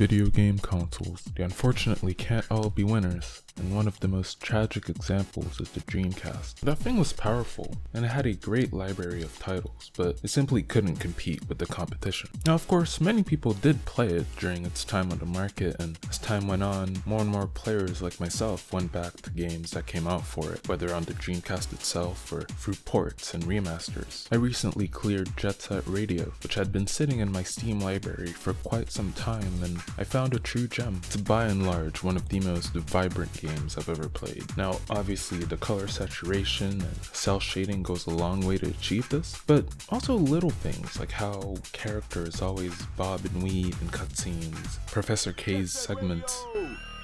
video game consoles, they unfortunately can't all be winners, and one of the most tragic examples is the Dreamcast. That thing was powerful, and it had a great library of titles, but it simply couldn't compete with the competition. Now of course, many people did play it during its time on the market, and as time went on, more and more players like myself went back to games that came out for it, whether on the Dreamcast itself or through ports and remasters. I recently cleared Jet Set Radio, which had been sitting in my Steam library for quite some time, and I found a true gem. It's by and large one of the most vibrant games I've ever played. Now obviously the color saturation and cell shading goes a long way to achieve this, but also little things like how characters always bob and weave in cutscenes, Professor K's segments.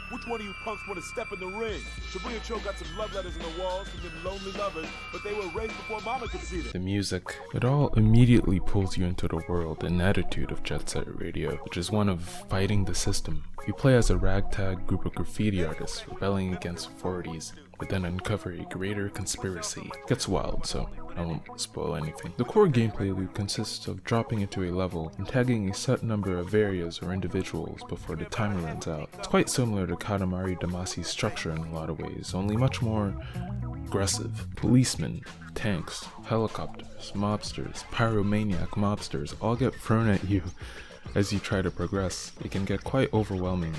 Which one of you punks want to step in the ring? Shibuya Cho got some love letters in the walls from them lonely lovers, but they were raised before mama could see them. The music, it all immediately pulls you into the world and attitude of Jet Set Radio, which is one of fighting the system. You play as a ragtag group of graffiti artists rebelling against authorities, but then uncover a greater conspiracy. It gets wild, so I won't spoil anything. The core gameplay loop consists of dropping into a level and tagging a set number of areas or individuals before the timer runs out. It's quite similar to Katamari Damacy's structure in a lot of ways, only much more aggressive. Policemen, tanks, helicopters, mobsters, pyromaniac mobsters all get thrown at you as you try to progress. It can get quite overwhelming,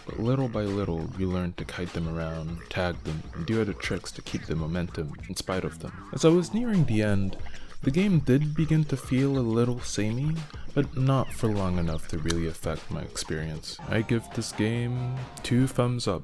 but little by little you learn to kite them around, tag them, and do other tricks to keep the momentum in spite of them. As I was nearing the end, the game did begin to feel a little samey, but not for long enough to really affect my experience. I give this game 2 thumbs up.